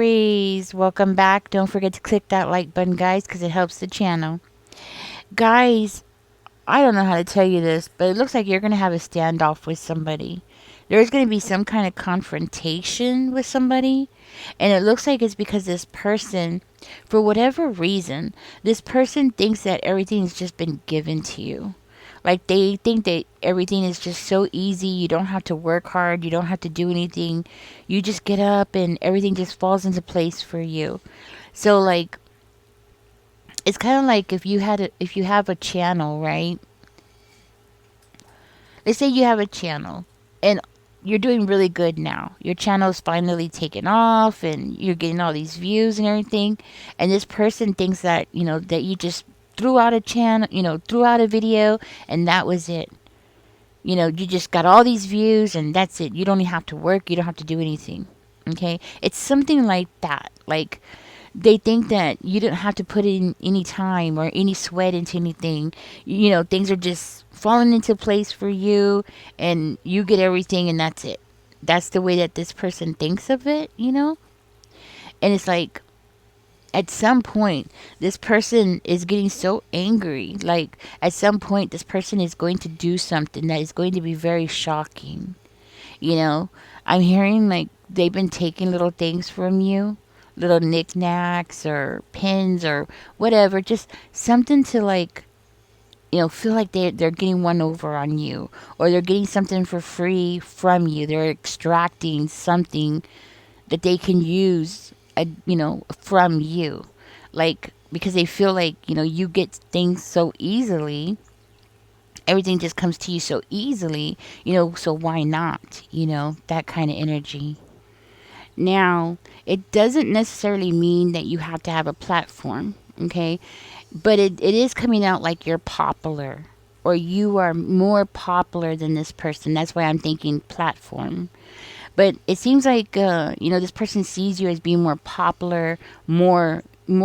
Aries, welcome back. Don't forget to click that like button, guys, because it helps the channel. Guys, I don't know how to tell you this, but it looks like you're going to have a standoff with somebody. There's going to be some kind of confrontation with somebody, and it looks like it's because this person, for whatever reason, this person thinks that everything's just been given to you. Like they think that everything is just so easy. You don't have to work hard. You don't have to do anything. You just get up and everything just falls into place for you. So like it's kind of like if you have a channel, right? Let's say you have a channel and you're doing really good now. Your channel's finally taken off and you're getting all these views and everything. And this person thinks that, that you just threw out a channel, threw out a video and that was it. You just got all these views and that's it. You don't even have to work. You don't have to do anything. Okay. It's something like that. Like they think that you don't have to put in any time or any sweat into anything. Things are just falling into place for you and you get everything and that's it. That's the way that this person thinks of it. And it's like, at some point, this person is getting so angry. Like, at some point, this person is going to do something that is going to be very shocking. You know, I'm hearing like they've been taking little things from you, little knickknacks or pins or whatever, just something to like, feel like they're getting one over on you or they're getting something for free from you. They're extracting something that they can use, from you. Like, because they feel like, you get things so easily. Everything just comes to you so easily, so why not? That kind of energy. Now, it doesn't necessarily mean that you have to have a platform, okay? But it is coming out like you're popular or you are more popular than this person. That's why I'm thinking platform. But it seems like this person sees you as being more popular, more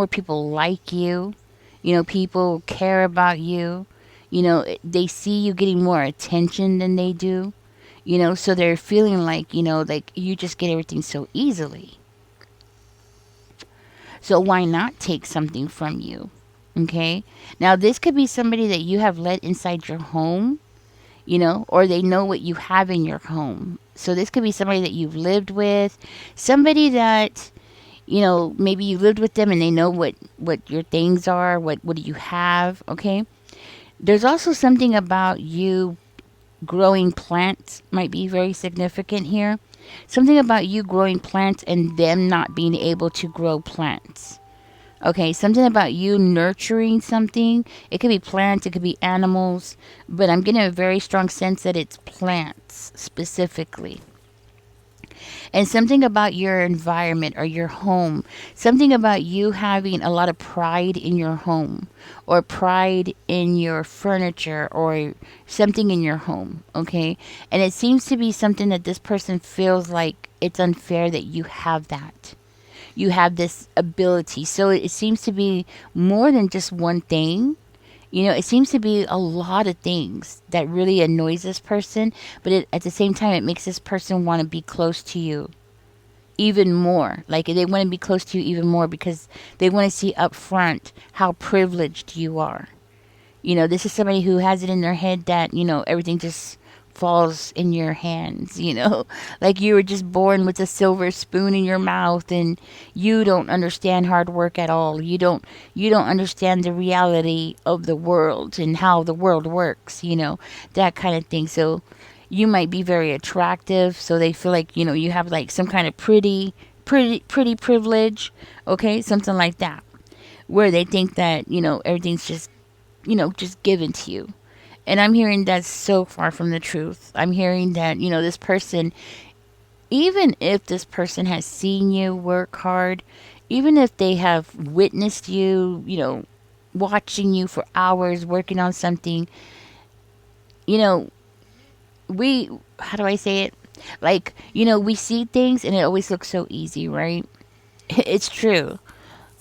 people like you. People care about you. They see you getting more attention than they do. So they're feeling like, like you just get everything so easily. So why not take something from you? Okay? Now this could be somebody that you have let inside your home, or they know what you have in your home. So this could be somebody that you've lived with, somebody that, maybe you lived with them and they know what your things are, what do you have, okay? There's also something about you growing plants might be very significant here. Something about you growing plants and them not being able to grow plants. Okay, something about you nurturing something. It could be plants, it could be animals, but I'm getting a very strong sense that it's plants specifically. And something about your environment or your home. Something about you having a lot of pride in your home or pride in your furniture or something in your home. Okay, and it seems to be something that this person feels like it's unfair that you have that. You have this ability. So it seems to be more than just one thing. It seems to be a lot of things that really annoys this person, but at the same time, it makes this person want to be close to you even more. Like they want to be close to you even more because they want to see up front how privileged you are. This is somebody who has it in their head that, everything just falls in your hands. Like you were just born with a silver spoon in your mouth and you don't understand hard work at all. You don't understand the reality of the world and how the world works, that kind of thing. So you might be very attractive, so they feel like, you have like some kind of pretty privilege, okay? Something like that. Where they think that, everything's just given to you. And I'm hearing that's so far from the truth. I'm hearing that, this person, even if this person has seen you work hard, even if they have witnessed you, watching you for hours working on something, you know, how do I say it? Like, we see things and it always looks so easy, right? It's true.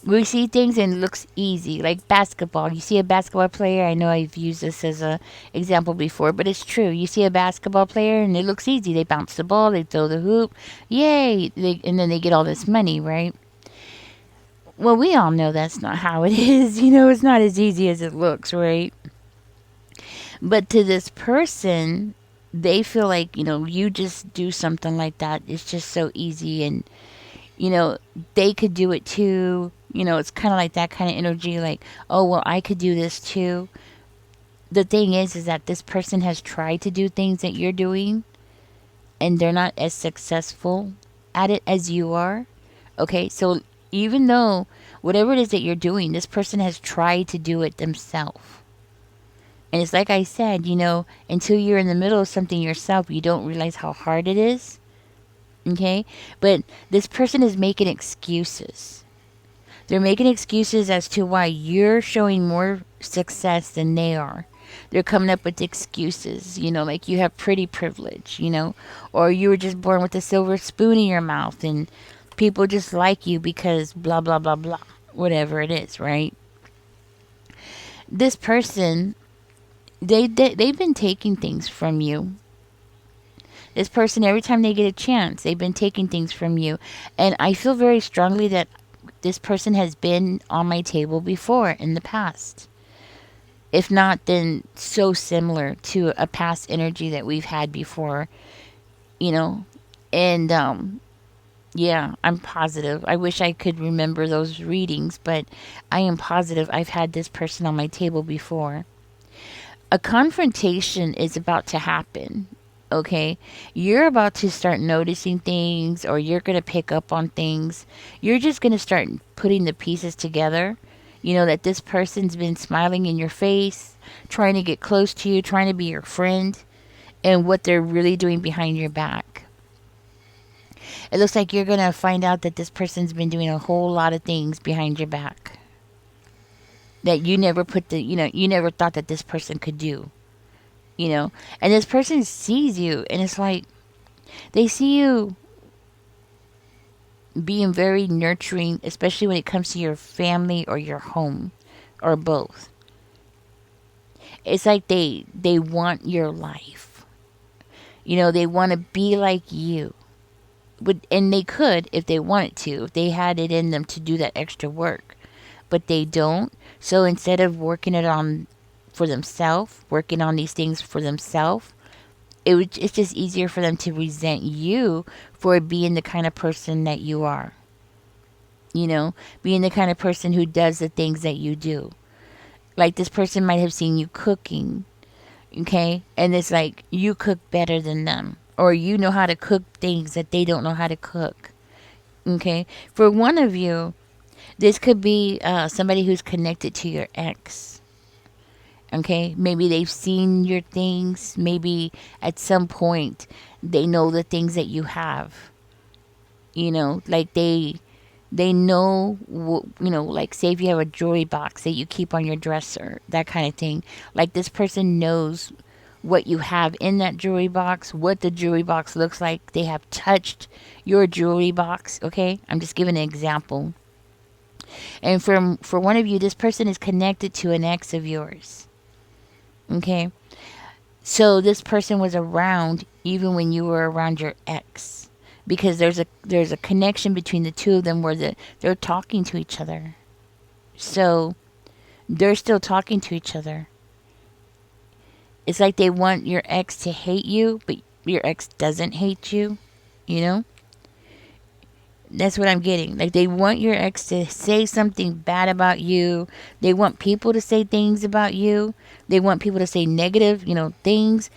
We see things and it looks easy, like basketball. You see a basketball player. I know I've used this as a example before, but it's true. You see a basketball player and it looks easy. They bounce the ball, they throw the hoop, yay! And then they get all this money, right? Well, we all know that's not how it is. You know, it's not as easy as it looks, right? But to this person, they feel like, you just do something like that. It's just so easy. And, they could do it too. It's kind of like that kind of energy like, oh, well, I could do this too. The thing is that this person has tried to do things that you're doing and they're not as successful at it as you are. Okay, so even though whatever it is that you're doing, this person has tried to do it themselves. And it's like I said, until you're in the middle of something yourself, you don't realize how hard it is. Okay? But this person is making excuses. They're making excuses as to why you're showing more success than they are. They're coming up with excuses, like you have pretty privilege, or you were just born with a silver spoon in your mouth and people just like you because blah, blah, blah, blah, whatever it is, right? This person, they've been taking things from you. This person, every time they get a chance, they've been taking things from you. And I feel very strongly that this person has been on my table before in the past. If not, then so similar to a past energy that we've had before, you know. And yeah, I'm positive. I wish I could remember those readings, but I am positive I've had this person on my table before. A confrontation is about to happen. Okay, you're about to start noticing things, or you're going to pick up on things. You're just going to start putting the pieces together. That this person's been smiling in your face, trying to get close to you, trying to be your friend, and what they're really doing behind your back. It looks like you're going to find out that this person's been doing a whole lot of things behind your back that you never you never thought that this person could do. And this person sees you, and it's like they see you being very nurturing, especially when it comes to your family or your home, or both. It's like they want your life. They want to be like you. And they could if they wanted to, if they had it in them to do that extra work. But they don't. So instead of working it on for themselves, working on these things for themselves, it's just easier for them to resent you for being the kind of person that you are. Being the kind of person who does the things that you do. Like this person might have seen you cooking, okay? And it's like you cook better than them. Or you know how to cook things that they don't know how to cook, okay? For one of you, this could be somebody who's connected to your ex. Okay, maybe they've seen your things. Maybe at some point they know the things that you have. Like they know. Like say if you have a jewelry box that you keep on your dresser, that kind of thing. Like this person knows what you have in that jewelry box, what the jewelry box looks like. They have touched your jewelry box. Okay, I'm just giving an example. And for one of you, this person is connected to an ex of yours. Okay. So this person was around even when you were around your ex, because there's a connection between the two of them where they're talking to each other. So they're still talking to each other. It's like they want your ex to hate you, but your ex doesn't hate you, you know? That's what I'm getting. Like they want your ex to say something bad about you. They want people to say things about you. They want people to say negative, things,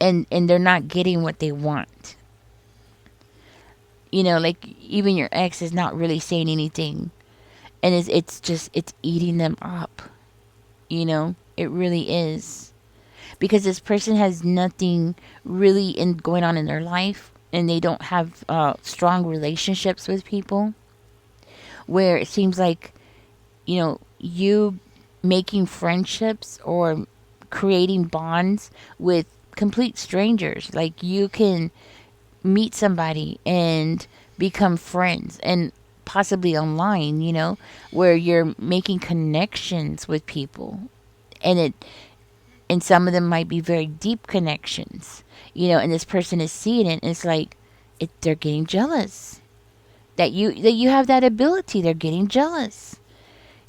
and they're not getting what they want. Like even your ex is not really saying anything, and it's eating them up. It really is, because this person has nothing really going on in their life, and they don't have strong relationships with people, where it seems like, you making friendships or creating bonds with complete strangers. Like you can meet somebody and become friends, and possibly online, where you're making connections with people, and some of them might be very deep connections, and this person is seeing it, and it's like they're getting jealous. that you have that ability. They're getting jealous,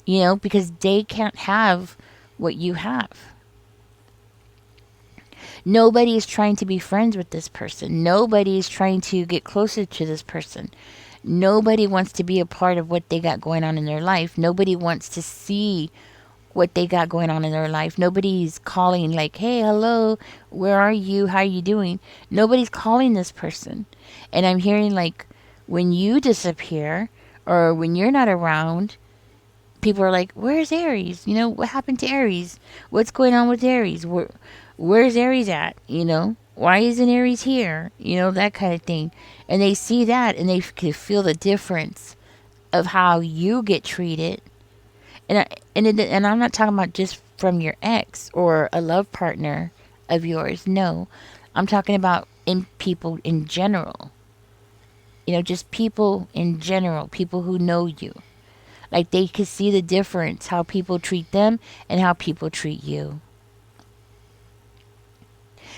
because they can't have what you have. Nobody is trying to be friends with this person. Nobody is trying to get closer to this person. Nobody wants to be a part of what they got going on in their life. Nobody wants to see what they got going on in their life. Nobody's calling like, "Hey, hello, where are you? How are you doing?" Nobody's calling this person. And I'm hearing like when you disappear or when you're not around, people are like, "Where's Aries? What happened to Aries? What's going on with Aries? Where's Aries at? Why isn't Aries here? That kind of thing." And they see that and they can feel the difference of how you get treated. And I'm not talking about just from your ex or a love partner of yours. No, I'm talking about in people in general. Just people in general, people who know you. Like they can see the difference, how people treat them and how people treat you.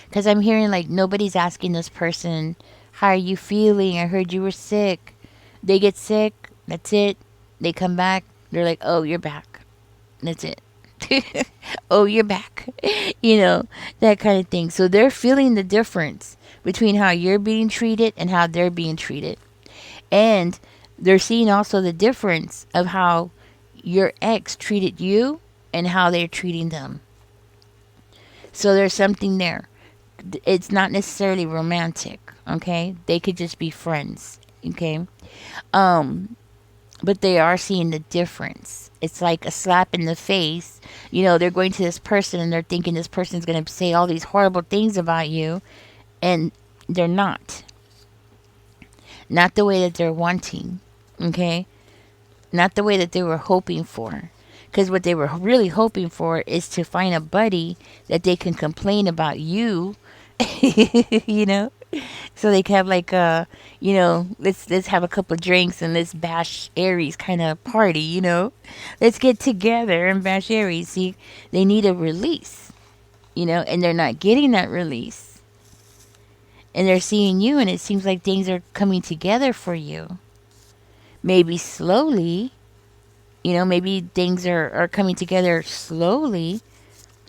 Because I'm hearing like nobody's asking this person, "How are you feeling? I heard you were sick." They get sick, that's it. They come back, they're like, "Oh, you're back." That's it. "Oh, you're back." That kind of thing. So they're feeling the difference between how you're being treated and how they're being treated. And they're seeing also the difference of how your ex treated you and how they're treating them. So there's something there. It's not necessarily romantic, okay? They could just be friends, okay? Um, but they are seeing the difference. It's like a slap in the face. They're going to this person and they're thinking this person's going to say all these horrible things about you, and they're not. Not the way that they're wanting, okay? Not the way that they were hoping for. Because what they were really hoping for is to find a buddy that they can complain about you, you know? So they can have like a, let's have a couple of drinks and let's bash Aries kind of party, Let's get together and bash Aries. See, they need a release, and they're not getting that release. And they're seeing you and it seems like things are coming together for you. Maybe slowly, maybe things are coming together slowly,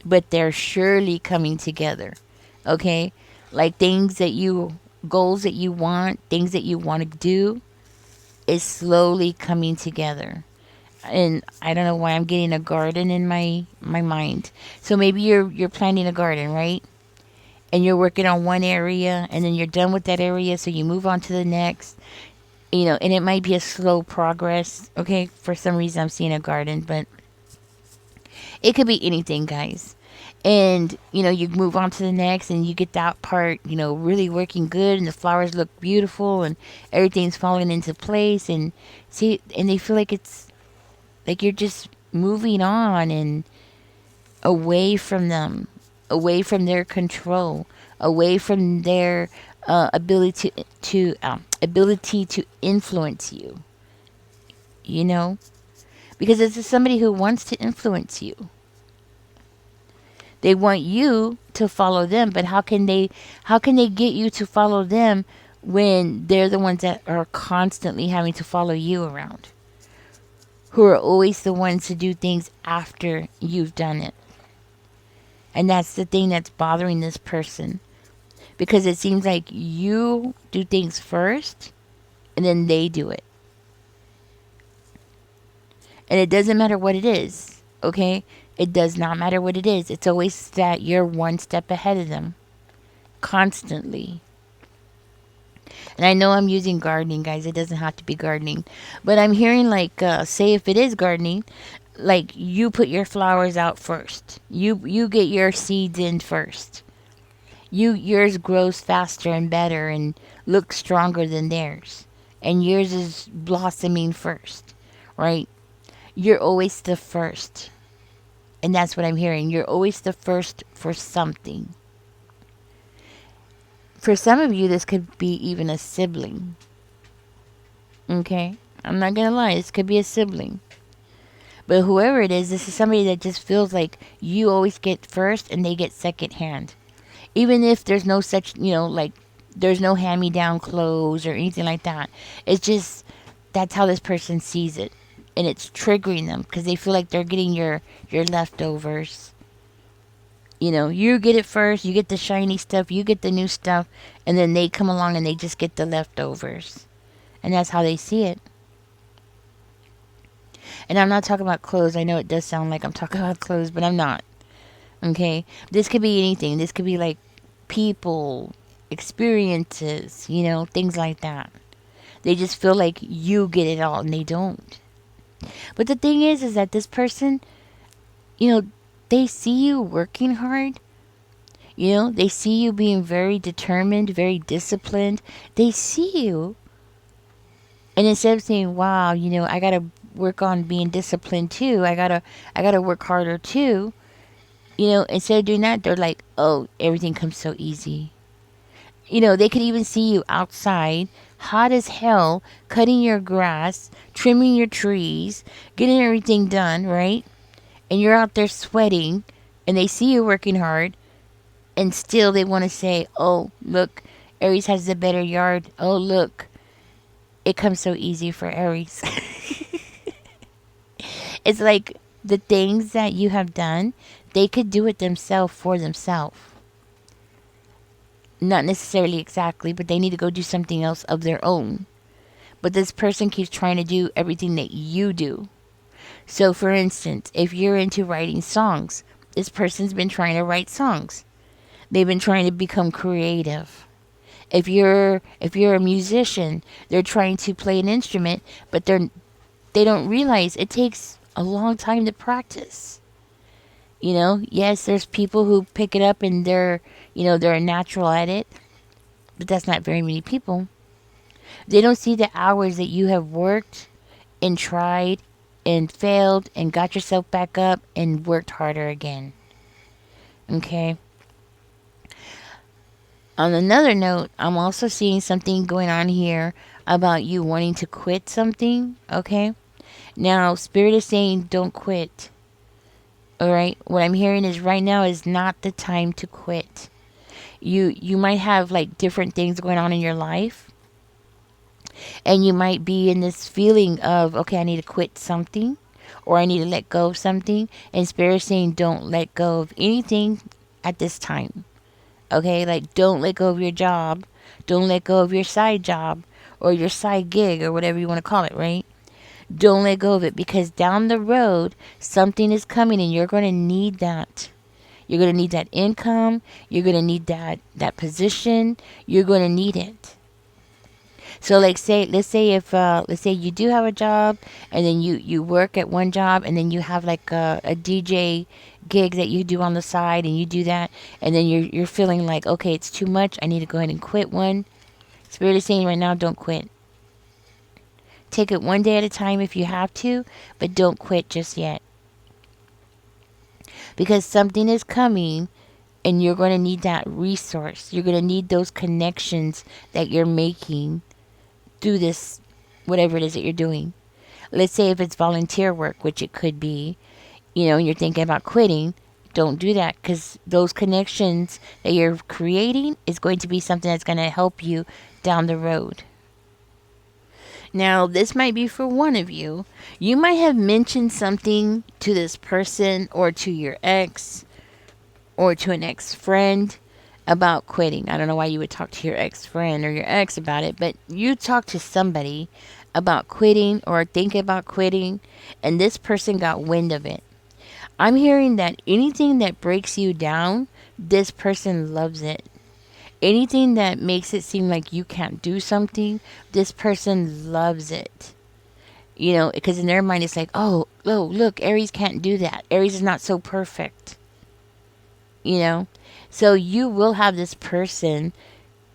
but they're surely coming together. Okay? Like goals that you want, things that you want to do is slowly coming together. And I don't know why I'm getting a garden in my mind. So maybe you're planting a garden, right? And you're working on one area and then you're done with that area, so you move on to the next. And it might be a slow progress. Okay, for some reason I'm seeing a garden, but it could be anything, guys. And you move on to the next and you get that part really working good and the flowers look beautiful and everything's falling into place, and see, and they feel like it's like you're just moving on and away from them, away from their control, away from their ability to influence you, because this is somebody who wants to influence you. They want you to follow them, but how can they get you to follow them when they're the ones that are constantly having to follow you around, who are always the ones to do things after you've done it? And that's the thing that's bothering this person, because it seems like you do things first and then they do it. And it doesn't matter what it is, okay? It does not matter what it is. It's always that you're one step ahead of them. Constantly. And I know I'm using gardening, guys. It doesn't have to be gardening. But I'm hearing like, say if it is gardening, like you put your flowers out first. You get your seeds in first. Yours grows faster and better and looks stronger than theirs. And yours is blossoming first, right? You're always the first. And that's what I'm hearing. You're always the first for something. For some of you, this could be even a sibling. Okay? I'm not going to lie. This could be a sibling. But whoever it is, this is somebody that just feels like you always get first and they get second hand. Even if there's no such, like, there's no hand-me-down clothes or anything like that. It's just That's how this person sees it. And it's triggering them because they feel like they're getting your leftovers. You know, you get it first, you get the shiny stuff, you get the new stuff, and then they come along and they just get the leftovers. And that's how they see it. And I'm not talking about clothes. I know it does sound like I'm talking about clothes, but I'm not. Okay? This could be anything. This could be like people, experiences, things like that. They just feel like you get it all and they don't. But the thing is that this person, you know, they see you working hard. They see you being very determined, very disciplined. They see you. And instead of saying, wow, I got to work on being disciplined too. I got to work harder too. Instead of doing that, they're like, oh, everything comes so easy. They could even see you outside, hot as hell, cutting your grass, trimming your trees, getting everything done, right? And you're out there sweating, and they see you working hard, and still they want to say, oh, look, Aries has the better yard. Oh, look, it comes so easy for Aries. It's like the things that you have done, they could do it themselves for themselves. Not necessarily exactly, but they need to go do something else of their own. But this person keeps trying to do everything that you do. So, for instance, if you're into writing songs, this person's been trying to write songs. They've been trying to become creative. If you're a musician, they're trying to play an instrument, but they don't realize it takes a long time to practice. Yes, there's people who pick it up and they're a natural at it, but that's not very many people. They don't see the hours that you have worked and tried and failed and got yourself back up and worked harder again. Okay? On another note, I'm also seeing something going on here about you wanting to quit something. Okay? Now, Spirit is saying don't quit. Alright? What I'm hearing is right now is not the time to quit. You might have like different things going on in your life. And you might be in this feeling of, okay, I need to quit something. Or I need to let go of something. And Spirit is saying don't let go of anything at this time. Okay? Like don't let go of your job. Don't let go of your side job. Or your side gig. Or whatever you want to call it, right? Don't let go of it, because down the road something is coming and you're going to need that. You're going to need that income. You're going to need that position. You're going to need it. So let's say you do have a job, and then you work at one job, and then you have like a DJ gig that you do on the side, and you do that, and then you're feeling like, okay, it's too much. I need to go ahead and quit one. Spirit is saying right now, don't quit. Take it one day at a time if you have to, but don't quit just yet. Because something is coming and you're going to need that resource. You're going to need those connections that you're making through this, whatever it is that you're doing. Let's say if it's volunteer work, which it could be, and you're thinking about quitting, don't do that, because those connections that you're creating is going to be something that's going to help you down the road. Now, this might be for one of you. You might have mentioned something to this person or to your ex or to an ex-friend about quitting. I don't know why you would talk to your ex-friend or your ex about it, but you talk to somebody about quitting or thinking about quitting, and this person got wind of it. I'm hearing that anything that breaks you down, this person loves it. Anything that makes it seem like you can't do something, this person loves it. Because in their mind it's like, oh, look, Aries can't do that. Aries is not so perfect. So you will have this person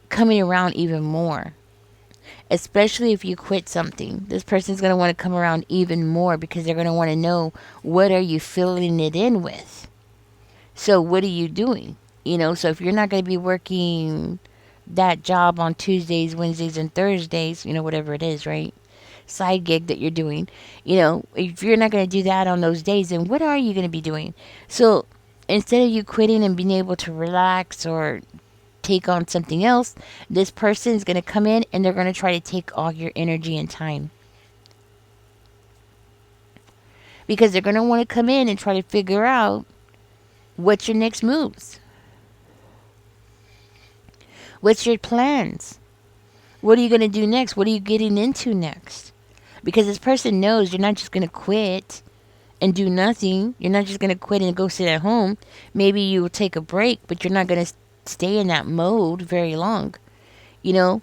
coming around even more. Especially if you quit something. This person's going to want to come around even more, because they're going to want to know, what are you filling it in with? So what are you doing? So if you're not going to be working that job on Tuesdays, Wednesdays, and Thursdays, whatever it is, right? Side gig that you're doing, if you're not going to do that on those days, then what are you going to be doing? So instead of you quitting and being able to relax or take on something else, this person is going to come in and they're going to try to take all your energy and time. because they're going to want to come in and try to figure out what's your next moves. What's your plans? What are you going to do next? What are you getting into next? Because this person knows you're not just going to quit and do nothing. You're not just going to quit and go sit at home. Maybe you will take a break, but you're not going to stay in that mode very long. You know,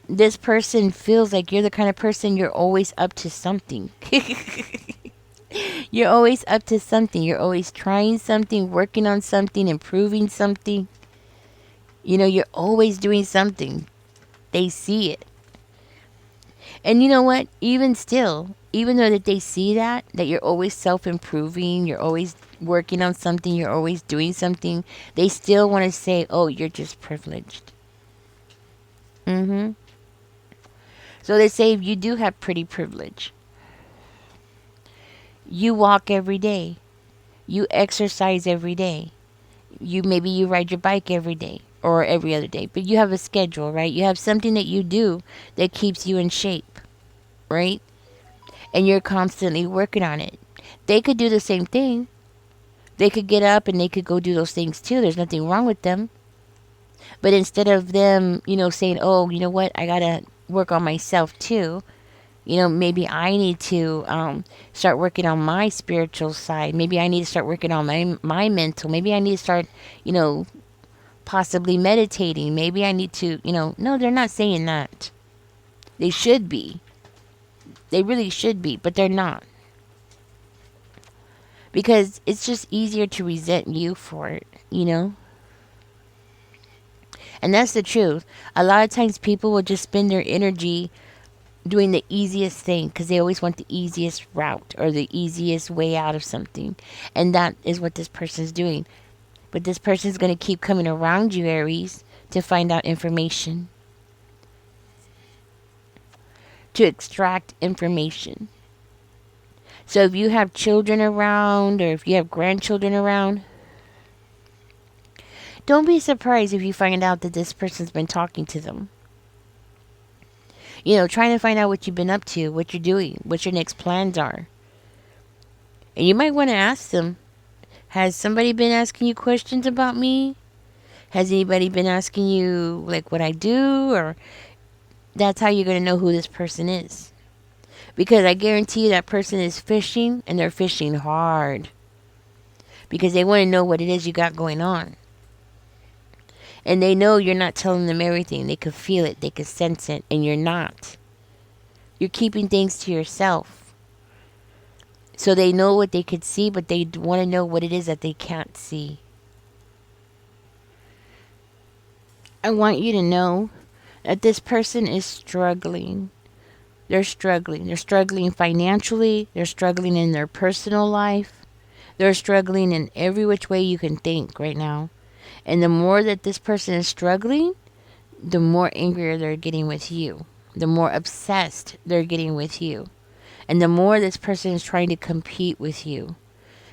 this person feels like you're the kind of person you're always up to something. You're always up to something. You're always trying something, working on something, improving something. You know, you're always doing something. They see it. And you know what? Even still, even though that they see that you're always self-improving, you're always working on something, you're always doing something, they still want to say, "Oh, you're just privileged." Mhm. So they say you do have pretty privilege. You walk every day. You exercise every day. You ride your bike every day or every other day, but you have a schedule, right? You have something that you do that keeps you in shape, right? And you're constantly working on it. They could do the same thing. They could get up and they could go do those things too. There's nothing wrong with them. But instead of them, saying, "Oh, you know what? I got to work on myself too." Maybe I need to start working on my spiritual side. Maybe I need to start working on my mental. Maybe I need to start, you know, possibly meditating. Maybe I need to, no, they're not saying that. They should be. They really should be, but they're not. Because it's just easier to resent you for it. And that's the truth. A lot of times people will just spend their energy doing the easiest thing because they always want the easiest route or the easiest way out of something. And that is what this person's doing. But this person's going to keep coming around you, Aries, to find out information, to extract information. So if you have children around or if you have grandchildren around, don't be surprised if you find out that this person's been talking to them. Trying to find out what you've been up to, what you're doing, what your next plans are. And you might want to ask them, has somebody been asking you questions about me? Has anybody been asking you, like, what I do? Or that's how you're going to know who this person is. Because I guarantee you that person is fishing, and they're fishing hard. Because they want to know what it is you got going on. And they know you're not telling them everything. They could feel it. They could sense it. And you're not. You're keeping things to yourself. So they know what they could see, but they want to know what it is that they can't see. I want you to know that this person is struggling. They're struggling. They're struggling financially. They're struggling in their personal life. They're struggling in every which way you can think right now. And the more that this person is struggling, the more angrier they're getting with you. The more obsessed they're getting with you. And the more this person is trying to compete with you.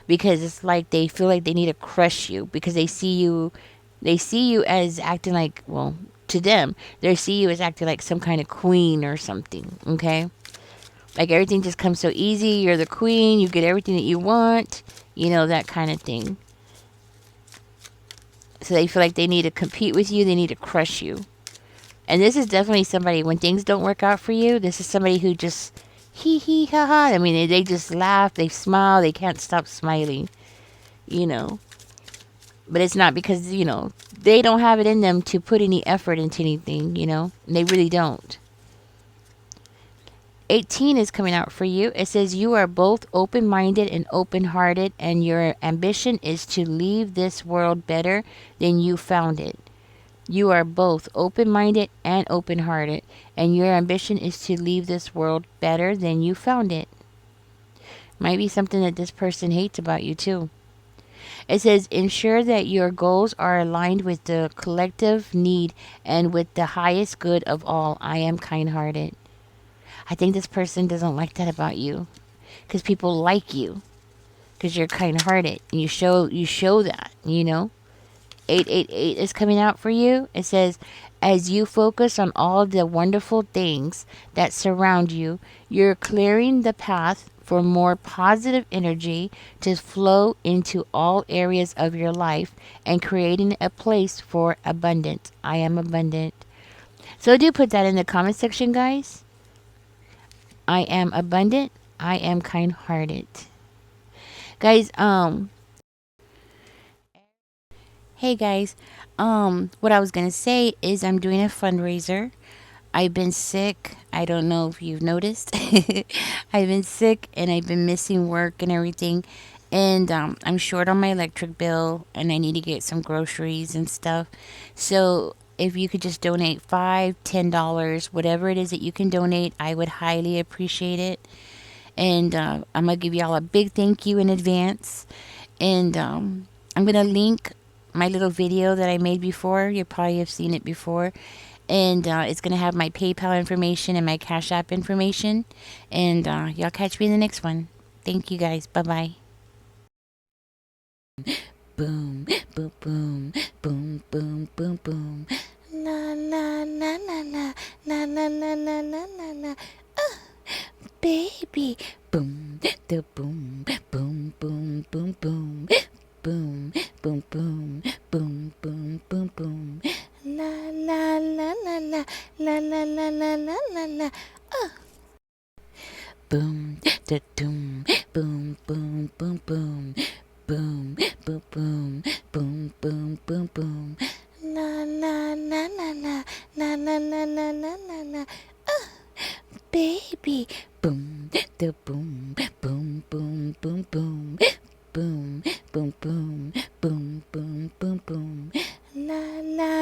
Because it's like they feel like they need to crush you. Because they see you as acting like, well, to them, they see you as acting like some kind of queen or something. Okay? Like everything just comes so easy. You're the queen. You get everything that you want. That kind of thing. So they feel like they need to compete with you. They need to crush you. And this is definitely somebody, when things don't work out for you, this is somebody who just, hee hee ha ha. I mean, they just laugh, they smile, they can't stop smiling. But it's not because, they don't have it in them to put any effort into anything, And they really don't. 18 is coming out for you. It says you are both open-minded and open-hearted, and your ambition is to leave this world better than you found it. You are both open-minded and open-hearted, and your ambition is to leave this world better than you found it. Might be something that this person hates about you too. It says ensure that your goals are aligned with the collective need and with the highest good of all. I am kind-hearted. I think this person doesn't like that about you, because people like you, because you're kind-hearted, and you show that. 888 is coming out for you. It says, as you focus on all the wonderful things that surround you, you're clearing the path for more positive energy to flow into all areas of your life and creating a place for abundance. I am abundant. So do put that in the comment section, guys. I am abundant. I am kind-hearted. Guys, hey guys. What I was going to say is I'm doing a fundraiser. I've been sick. I don't know if you've noticed. I've been sick and I've been missing work and everything. And I'm short on my electric bill and I need to get some groceries and stuff. So if you could just donate $5, $10, whatever it is that you can donate, I would highly appreciate it. And I'm going to give y'all a big thank you in advance. And I'm going to link my little video that I made before. You probably have seen it before. And it's going to have my PayPal information and my Cash App information. And y'all catch me in the next one. Thank you guys. Bye bye. Boom, boom, boom, boom, boom, boom, boom. La la la la la la la la la la la la. Baby. Boom, the boom, boom, boom, boom, boom. Boom, boom, boom, boom, boom, boom, boom. La la la la la la la la la la la la. Boom, da doom, boom, boom, boom, boom, boom, boom, boom, boom, boom, boom, boom.